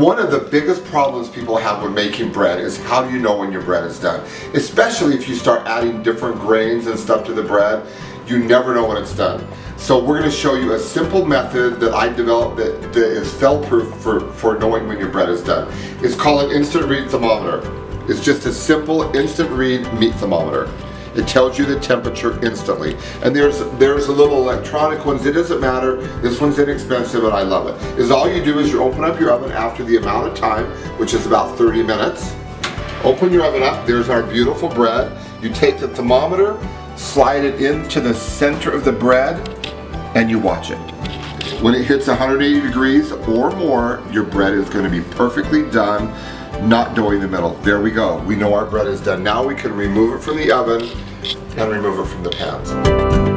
One of the biggest problems people have when making bread is how do you know when your bread is done? Especially if you start adding different grains and stuff to the bread, you never know when it's done. So we're going to show you a simple method that I developed that is fail-proof for knowing when your bread is done. It's called an instant read thermometer. It's just a simple instant read meat thermometer. It tells you the temperature instantly. And there's a little electronic ones, it doesn't matter. This one's inexpensive and I love it. Is all you do is you open up your oven after the amount of time, which is about 30 minutes. Open your oven up, there's our beautiful bread. You take the thermometer, slide it into the center of the bread, and you watch it. When it hits 180 degrees or more, your bread is going to be perfectly done, not doughy in the middle. There we go. We know our bread is done. Now we can remove it from the oven and remove it from the pans.